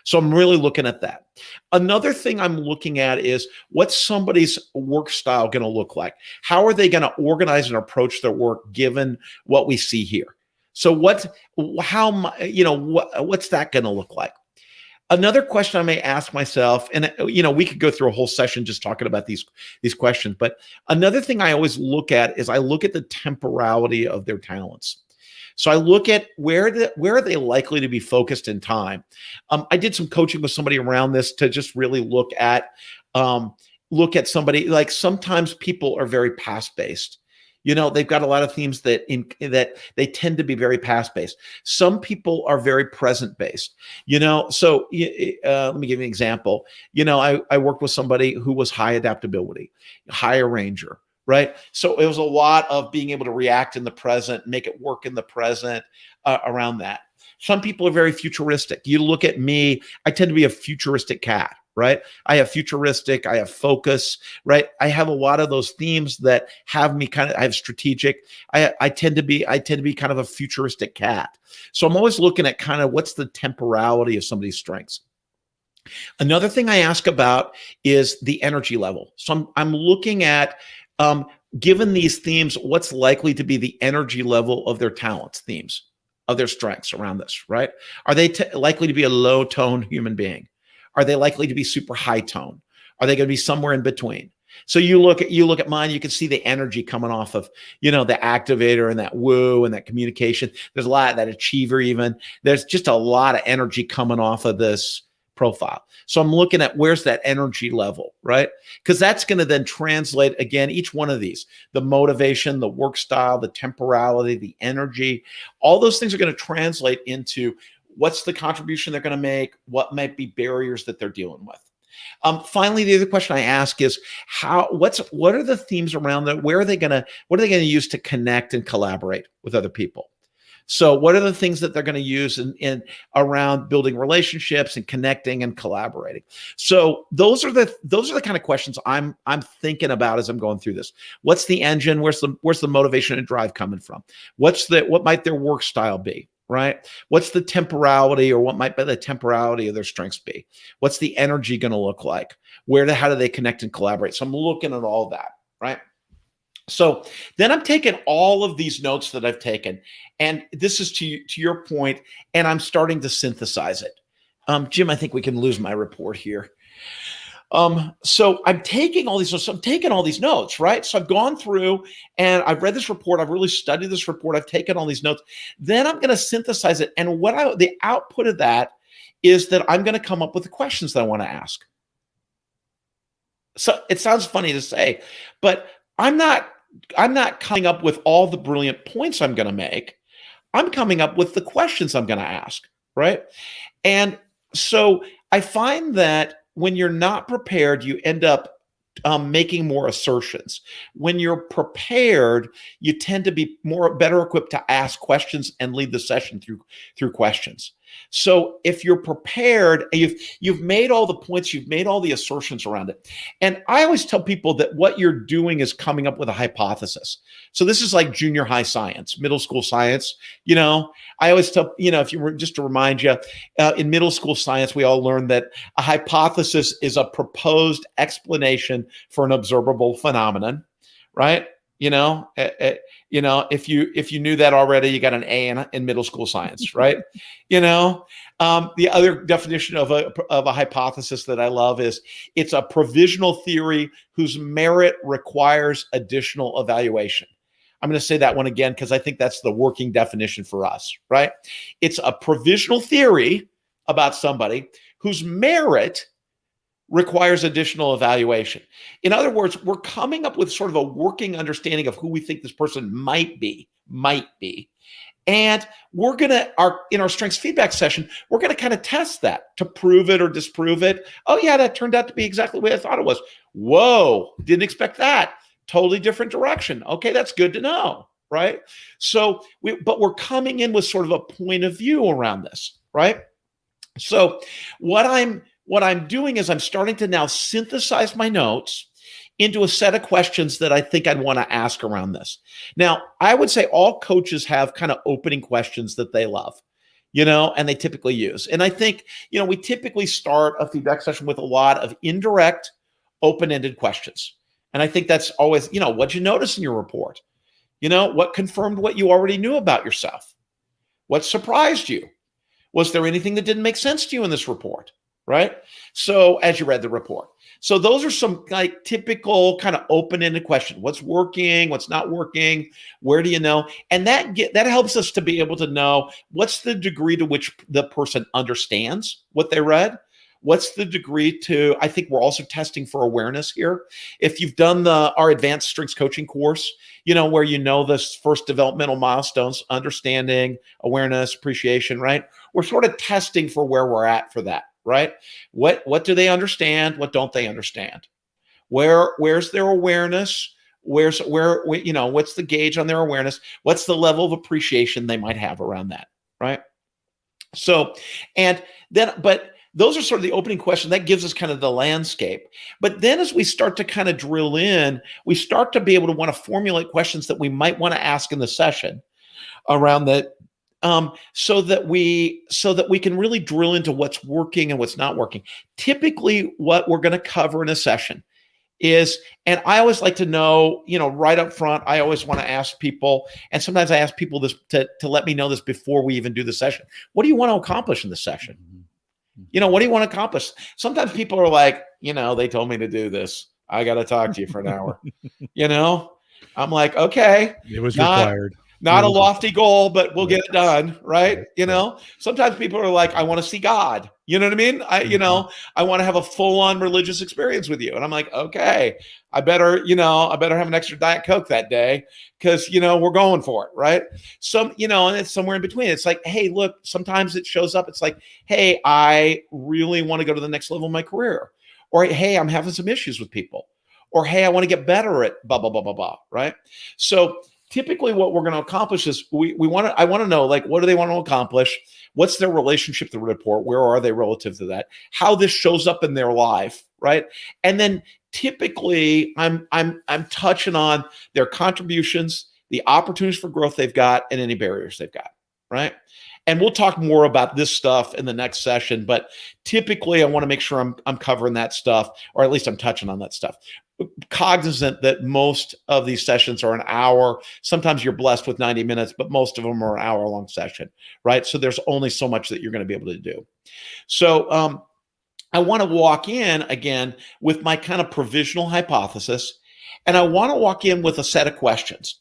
So I'm really looking at that. Another thing I'm looking at is what's somebody's work style going to look like? How are they going to organize and approach their work given what we see here? So what's that going to look like? Another question I may ask myself, and we could go through a whole session just talking about these questions, but another thing I always look at is I look at the temporality of their talents. So I look at where are they likely to be focused in time. I did some coaching with somebody around this to just really look at somebody. Like sometimes people are very past based. They've got a lot of themes that they tend to be very past based. Some people are very present based. So let me give you an example. I worked with somebody who was high adaptability, high arranger. Right. So it was a lot of being able to react in the present, make it work in the present around that. Some people are very futuristic. You look at me, I tend to be a futuristic cat, right? I have futuristic, I have focus, right? I have a lot of those themes that have me I have strategic. I tend to be kind of a futuristic cat. So I'm always looking at kind of what's the temporality of somebody's strengths. Another thing I ask about is the energy level. So I'm looking at, given these themes, what's likely to be the energy level of their talents, themes, of their strengths around this, right? Are they likely to be a low tone human being? Are they likely to be super high tone? Are they going to be somewhere in between? So you look at mine, you can see the energy coming off of, the activator and that woo and that communication. There's a lot of that achiever even. There's just a lot of energy coming off of this profile. So I'm looking at where's that energy level, right? Because that's going to then translate, again, each one of these, the motivation, the work style, the temporality, the energy, all those things are going to translate into what's the contribution they're going to make, what might be barriers that they're dealing with. Finally, the other question I ask is what are the themes around that? What are they going to use to connect and collaborate with other people? So what are the things that they're going to use in around building relationships and connecting and collaborating? So those are the kind of questions I'm thinking about as I'm going through this. What's the engine? Where's the motivation and drive coming from? What might their work style be? Right? What's the temporality or what might be the temporality of their strengths be? What's the energy going to look like? How do they connect and collaborate? So I'm looking at all that, right? So then I'm taking all of these notes that I've taken, and this is to your point, and I'm starting to synthesize it. Jim, I think we can lose my report here. So I'm taking all these notes. So I'm taking all these notes, right? So I've gone through and I've read this report. I've really studied this report. I've taken all these notes. Then I'm going to synthesize it. And the output of that is that I'm going to come up with the questions that I want to ask. So it sounds funny to say, but I'm not coming up with all the brilliant points I'm going to make. I'm coming up with the questions I'm going to ask, right? And so I find that when you're not prepared, you end up making more assertions. When you're prepared, you tend to be better equipped to ask questions and lead the session through questions. So if you're prepared, you've made all the points, you've made all the assertions around it. And I always tell people that what you're doing is coming up with a hypothesis. So this is like junior high science, middle school science. I always tell, if you were just to remind you, in middle school science, we all learned that a hypothesis is a proposed explanation for an observable phenomenon, right? If you knew that already, you got an A in middle school science, right? The other definition of a hypothesis that I love is it's a provisional theory whose merit requires additional evaluation. I'm going to say that one again because I think that's the working definition for us, right? It's a provisional theory about somebody whose merit requires additional evaluation. In other words, we're coming up with sort of a working understanding of who we think this person might be. And we're going to, in our strengths feedback session, we're going to kind of test that to prove it or disprove it. Oh yeah, that turned out to be exactly the way I thought it was. Whoa, didn't expect that. Totally different direction. Okay, that's good to know, right? So, but we're coming in with sort of a point of view around this, right? So what I'm doing is I'm starting to now synthesize my notes into a set of questions that I think I'd want to ask around this. Now, I would say all coaches have kind of opening questions that they love, and they typically use. And I think, we typically start a feedback session with a lot of indirect, open-ended questions. And I think that's always, what'd you notice in your report? What confirmed what you already knew about yourself? What surprised you? Was there anything that didn't make sense to you in this report? Right? So as you read the report. So those are some like typical kind of open-ended question. What's working? What's not working? Where do you know? And that helps us to be able to know what's the degree to which the person understands what they read. What's the degree to, I think we're also testing for awareness here. If you've done our advanced strengths coaching course, where this first developmental milestones, understanding, awareness, appreciation, right? We're sort of testing for where we're at for that. Right? What do they understand? What don't they understand? Where's their awareness? What's the gauge on their awareness? What's the level of appreciation they might have around that? Right? So, but those are sort of the opening questions. That gives us kind of the landscape. But then as we start to kind of drill in, we start to be able to want to formulate questions that we might want to ask in the session around that. So that we can really drill into what's working and what's not working. Typically, what we're going to cover in a session is, and I always like to know, right up front, I always want to ask people, and sometimes I ask people this to let me know this before we even do the session. What do you want to accomplish in the session? What do you want to accomplish? Sometimes people are like, they told me to do this. I got to talk to you for an hour. I'm like, okay. It was required. Not a lofty goal, but we'll get it done, right? Sometimes people are like, I want to see God. You know what I mean? I want to have a full-on religious experience with you. And I'm like, okay, I better have an extra Diet Coke that day because, we're going for it, right? And it's somewhere in between. It's like, hey, look, sometimes it shows up. It's like, hey, I really want to go to the next level of my career. Or, hey, I'm having some issues with people. Or, hey, I want to get better at blah, blah, blah, blah, blah, right? So typically what we're going to accomplish is I want to know, like, what do they want to accomplish? What's their relationship to the report? Where are they relative to that? How this shows up in their life, right? And then typically I'm touching on their contributions, the opportunities for growth they've got, and any barriers they've got, right? And we'll talk more about this stuff in the next session, but typically I want to make sure I'm covering that stuff, or at least I'm touching on that stuff. Cognizant that most of these sessions are an hour. Sometimes you're blessed with 90 minutes, but most of them are an hour-long session, right? So there's only so much that you're going to be able to do. So I want to walk in again with my kind of provisional hypothesis, and I want to walk in with a set of questions.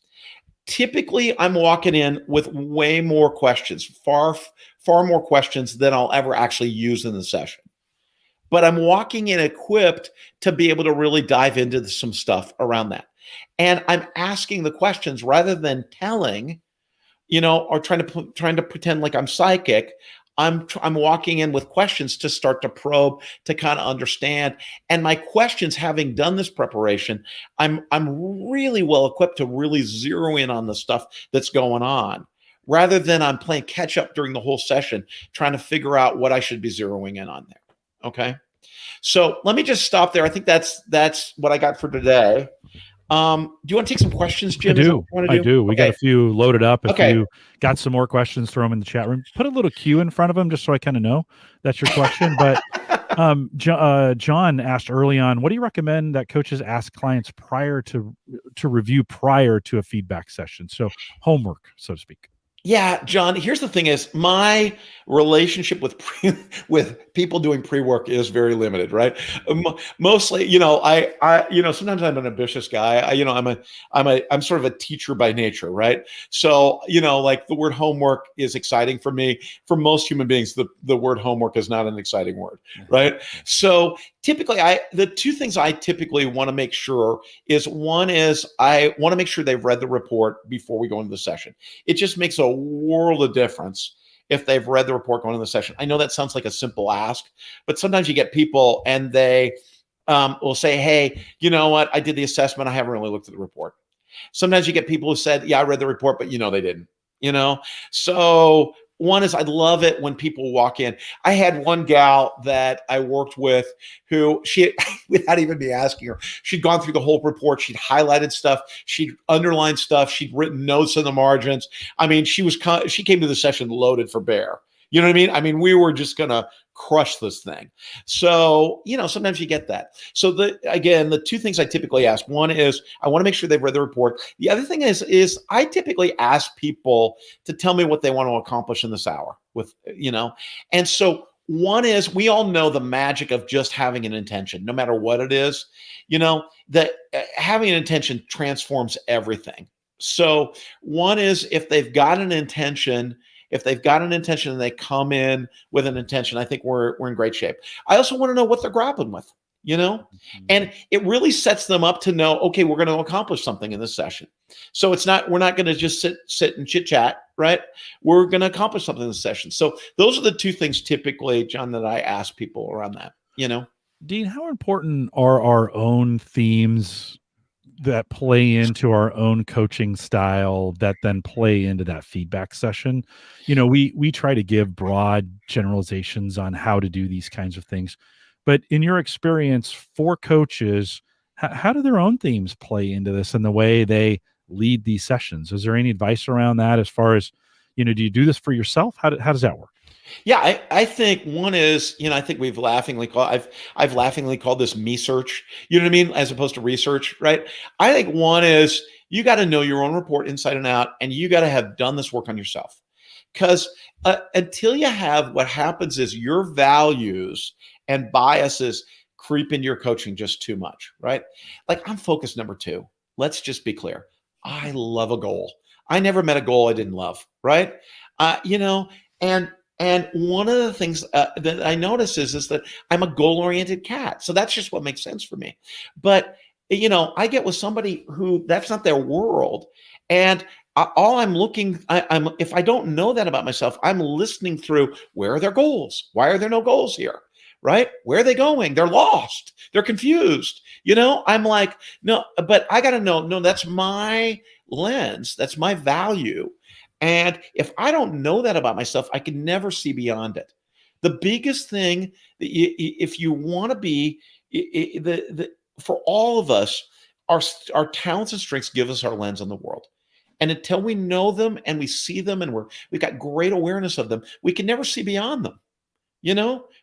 Typically, I'm walking in with way more questions, far more questions than I'll ever actually use in the session. But I'm walking in equipped to be able to really dive into some stuff around that. And I'm asking the questions rather than telling, or trying to pretend like I'm psychic. I'm walking in with questions to start to probe, to kind of understand. And my questions, having done this preparation, I'm really well equipped to really zero in on the stuff that's going on, rather than I'm playing catch up during the whole session, trying to figure out what I should be zeroing in on there. Okay. So let me just stop there. I think that's what I got for today. Do you want to take some questions, Jim? I do. We got a few loaded up. If you got some more questions, throw them in the chat room. Put a little Q in front of them just so I kind of know that's your question. But John asked early on, what do you recommend that coaches ask clients prior to review prior to a feedback session? So homework, so to speak. Yeah, John, here's the thing is my relationship with with people doing pre-work is very limited, right? Mostly, sometimes I'm an ambitious guy. I'm sort of a teacher by nature, right? So, like the word homework is exciting for me. For most human beings, the word homework is not an exciting word, right? So typically the two things I typically want to make sure is, one is I want to make sure they've read the report before we go into the session. It just makes a world of difference if they've read the report going into the session. I know that sounds like a simple ask, but sometimes you get people and they will say, hey, you know what? I did the assessment. I haven't really looked at the report. Sometimes you get people who said, yeah, I read the report, but they didn't, So one is I love it when people walk in. I had one gal that I worked with who without even me asking her, she'd gone through the whole report. She'd highlighted stuff. She'd underlined stuff. She'd written notes in the margins. I mean, she came to the session loaded for bear. You know what I mean? I mean, we were just going to crush this thing. So, sometimes you get that. So the two things I typically ask, one is I want to make sure they've read the report. The other thing is I typically ask people to tell me what they want to accomplish in this hour and so one is we all know the magic of just having an intention, no matter what it is, that having an intention transforms everything. So one is if they've got an intention and they come in with an intention, I think we're in great shape. I also want to know what they're grappling with, and it really sets them up to know, okay, we're going to accomplish something in this session. So we're not going to just sit and chit chat, right? We're going to accomplish something in the session. So those are the two things typically, John, that I ask people around that, Dean, how important are our own themes that play into our own coaching style that then play into that feedback session? We try to give broad generalizations on how to do these kinds of things, but in your experience for coaches, how do their own themes play into this and the way they lead these sessions? Is there any advice around that as far as, do you do this for yourself? How does that work? Yeah, I think one is, I think I've laughingly called this me search, you know what I mean, as opposed to research, right? I think one is you got to know your own report inside and out, and you got to have done this work on yourself. Because until you have, what happens is your values and biases creep into your coaching just too much, right? Like I'm focused number two. Let's just be clear. I love a goal. I never met a goal I didn't love, right? And one of the things that I notice is that I'm a goal-oriented cat. So that's just what makes sense for me. But, I get with somebody who that's not their world. And all I'm if I don't know that about myself, I'm listening through where are their goals? Why are there no goals here? Right? Where are they going? They're lost. They're confused. I'm like, no, but I got to know, no, that's my lens. That's my value. And if I don't know that about myself, I can never see beyond it. The biggest thing, if you want to be, for all of us, our talents and strengths give us our lens on the world. And until we know them and we see them and we've got great awareness of them, we can never see beyond them.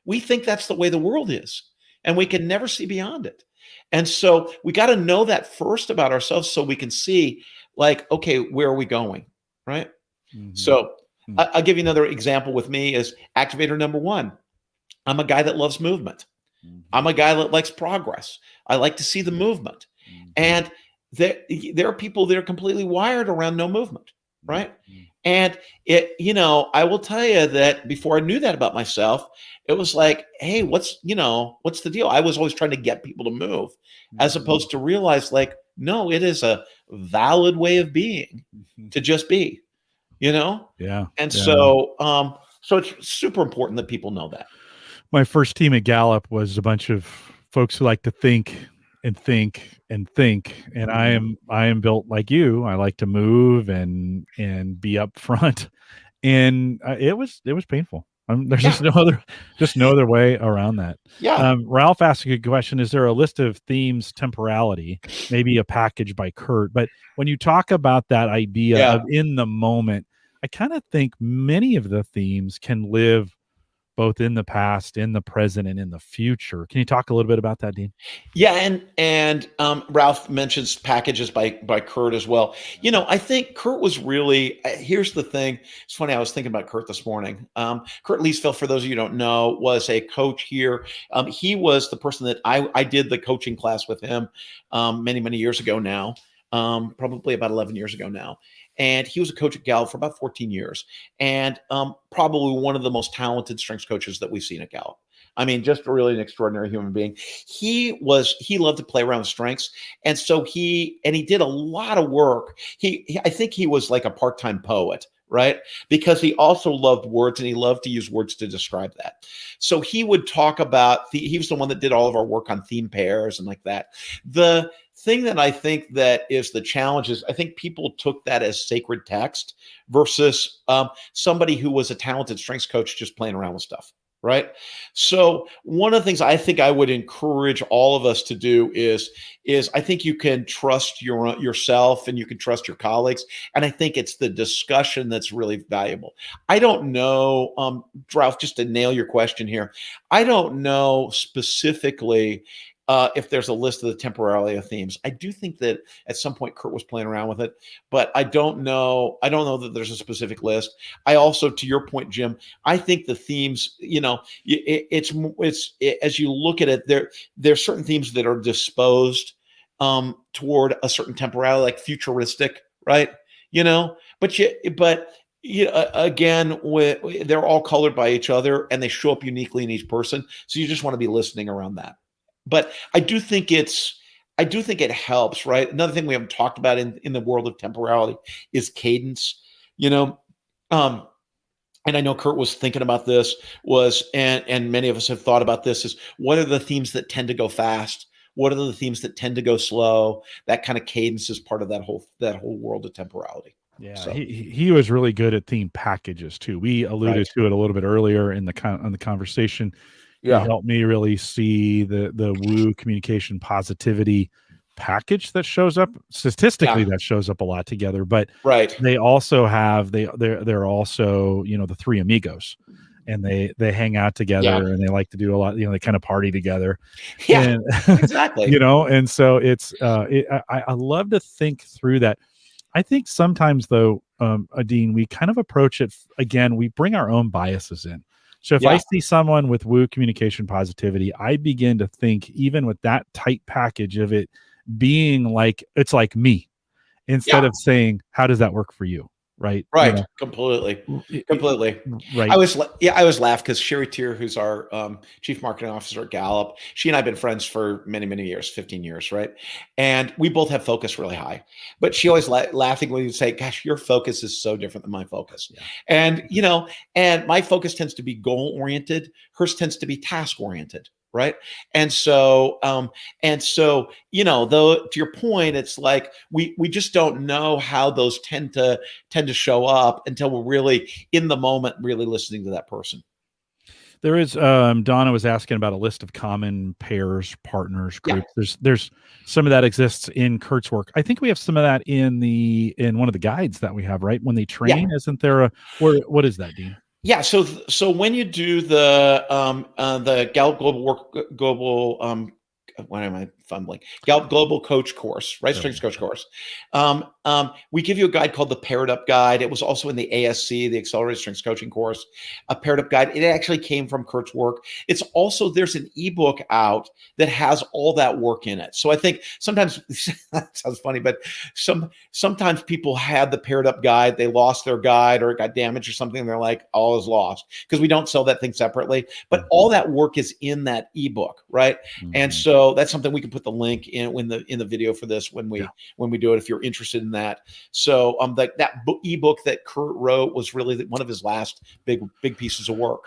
We think that's the way the world is, and we can never see beyond it. And so we got to know that first about ourselves so we can see, like, okay, where are we going, right? Mm-hmm. So I'll give you another example with me is activator number one. I'm a guy that loves movement. Mm-hmm. I'm a guy that likes progress. I like to see the movement. Mm-hmm. And there are people that are completely wired around no movement, right? Mm-hmm. And I will tell you that before I knew that about myself, it was like, hey, what's the deal? I was always trying to get people to move, as opposed to realize, like, no, it is a valid way of being to just be, Yeah. And so it's super important that people know that. My first team at Gallup was a bunch of folks who like to think and think and think. And I am built like you. I like to move and be up front. And it was painful. There's just no other way around that. Yeah. Ralph asked a good question. Is there a list of themes, temporality, maybe a package by Kurt? But when you talk about that idea of in the moment, I kind of think many of the themes can live both in the past, in the present, and in the future. Can you talk a little bit about that, Dean? Yeah, and Ralph mentions packages by Kurt as well. I think Kurt was really. Here's the thing. It's funny. I was thinking about Kurt this morning. Kurt Leesville, for those of you who don't know, was a coach here. He was the person that I did the coaching class with him many years ago now. Probably about 11 years ago now. And he was a coach at Gallup for about 14 years, and probably one of the most talented strengths coaches that we've seen at Gallup. I mean, just really an extraordinary human being. He loved to play around with strengths. And so he did a lot of work. I think he was like a part-time poet, right? Because he also loved words, and he loved to use words to describe that. So he would talk about, he was the one that did all of our work on theme pairs and like that. The thing that I think that is the challenge is I think people took that as sacred text versus somebody who was a talented strengths coach just playing around with stuff. Right. So one of the things I think I would encourage all of us to do is I think you can trust yourself, and you can trust your colleagues. And I think it's the discussion that's really valuable. I don't know, Ralph, just to nail your question here, I don't know specifically if there's a list of the temporalia themes. I do think that at some point Kurt was playing around with it, but I don't know that there's a specific list. I also, to your point, Jim, I think the themes, it's as you look at it, there's certain themes that are disposed toward a certain temporality, like futuristic, right? But again, they're all colored by each other, and they show up uniquely in each person. So you just want to be listening around that. But I do think it helps, right? Another thing we haven't talked about in the world of temporality is cadence. And I know Kurt was thinking about this, and many of us have thought about this, is what are the themes that tend to go fast? What are the themes that tend to go slow? That kind of cadence is part of that whole world of temporality. Yeah, So, he was really good at theme packages too. We alluded to it a little bit earlier in the conversation. He helped me really see the woo communication positivity package that shows up statistically. That shows up a lot together, but they also have they're also the three amigos, and they hang out together, and they like to do a lot. They kind of party together. Yeah, and, exactly. And so it's I love to think through that. I think sometimes though, Dean, we kind of approach it again. We bring our own biases in. So if I see someone with woo communication positivity, I begin to think, even with that tight package of it being like, it's like me, instead of saying, how does that work for you? Right. Completely. Right. I always laugh because Sherry Tier, who's our chief marketing officer at Gallup, she and I have been friends for many years, 15 years. Right. And we both have focus really high, but she always laughing when you say, gosh, your focus is so different than my focus. Yeah. And my focus tends to be goal oriented. Hers tends to be task oriented. Right. And so, though, to your point, it's like, we just don't know how those tend to show up until we're really in the moment, really listening to that person. There is, Donna was asking about a list of common pairs, partners, groups. Yeah. There's some of that exists in Kurt's work. I think we have some of that in one of the guides that we have, right? When they train, isn't there what is that, Dean? Yeah. So when you do the Gallup Global why am I fumbling? Gallup Global Coach course, right? Strengths Coach course. We give you a guide called the Paired Up Guide. It was also in the ASC, the Accelerated Strengths Coaching course, a Paired Up Guide. It actually came from Kurt's work. It's also, there's an ebook out that has all that work in it. So I think sometimes, that sounds funny, but sometimes people had the Paired Up Guide, they lost their guide or it got damaged or something. And they're like, all is lost, because we don't sell that thing separately. But all that work is in that ebook, right? Mm-hmm. And so that's something we can put the link in the video for this when we do it, if you're interested in that. So that ebook that Kurt wrote was really one of his last big pieces of work.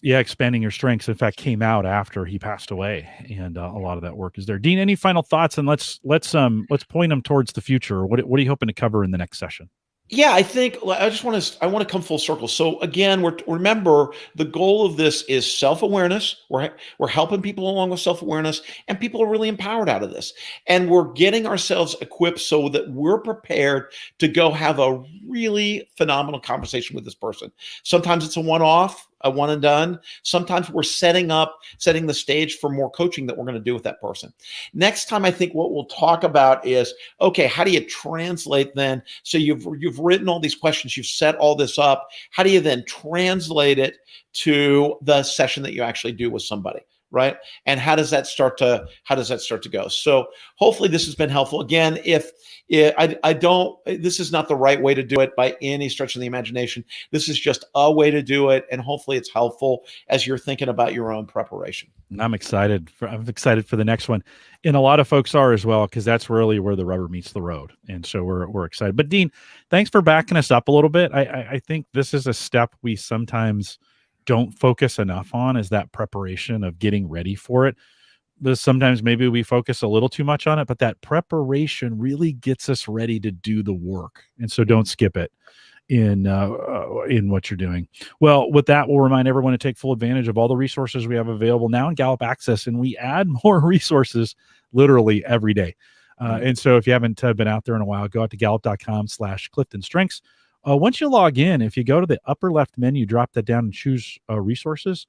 Expanding Your Strengths, in fact, came out after he passed away, and a lot of that work is there. Dean, any final thoughts? And let's point them towards the future. What are you hoping to cover in the next session? Yeah, I think I want to come full circle. So again, remember the goal of this is self-awareness. We're helping people along with self-awareness, and people are really empowered out of this. And we're getting ourselves equipped so that we're prepared to go have a really phenomenal conversation with this person. Sometimes it's a one-off. a one and done. Sometimes we're setting the stage for more coaching that we're going to do with that person. Next time, I think what we'll talk about is, okay, how do you translate then? So you've written all these questions, you've set all this up. How do you then translate it to the session that you actually do with somebody? Right. And how does that start to go? So hopefully this has been helpful. Again, if this is not the right way to do it by any stretch of the imagination. This is just a way to do it. And hopefully it's helpful as you're thinking about your own preparation. I'm excited for the next one. And a lot of folks are as well, because that's really where the rubber meets the road. And so we're excited. But Dean, thanks for backing us up a little bit. I think this is a step we sometimes don't focus enough on, is that preparation of getting ready for it. Sometimes maybe we focus a little too much on it, but that preparation really gets us ready to do the work. And so don't skip it in what you're doing. Well, with that, we'll remind everyone to take full advantage of all the resources we have available now in Gallup Access, and we add more resources literally every day. And so if you haven't been out there in a while, go out to gallup.com/CliftonStrengths. Once you log in, if you go to the upper left menu, drop that down and choose resources,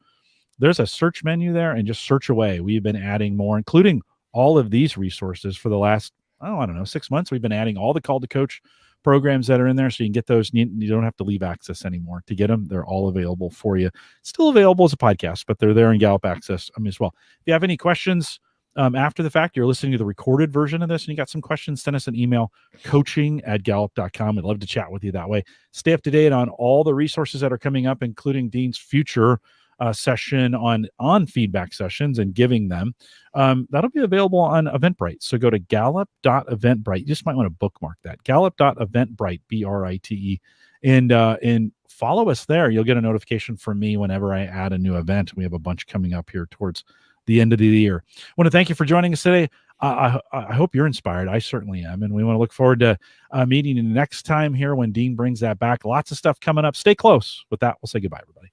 there's a search menu there, and just search away. We've been adding more, including all of these resources for the last, I don't know, 6 months. We've been adding all the Call to Coach programs that are in there, so you can get those. You don't have to leave Access anymore to get them. They're all available for you. Still available as a podcast, but they're there in Gallup Access as well. If you have any questions after the fact, you're listening to the recorded version of this, and you got some questions, send us an email, coaching@gallup.com. I'd love to chat with you that way. Stay up to date on all the resources that are coming up, including Dean's future session on feedback sessions and giving them. That'll be available on Eventbrite. So go to gallup.eventbrite. You just might want to bookmark that. Gallup.eventbrite, BRITE. And follow us there. You'll get a notification from me whenever I add a new event. We have a bunch coming up here towards the end of the year. I want to thank you for joining us today. I hope you're inspired. I certainly am. And we want to look forward to meeting you next time here when Dean brings that back. Lots of stuff coming up. Stay close. With that, we'll say goodbye, everybody.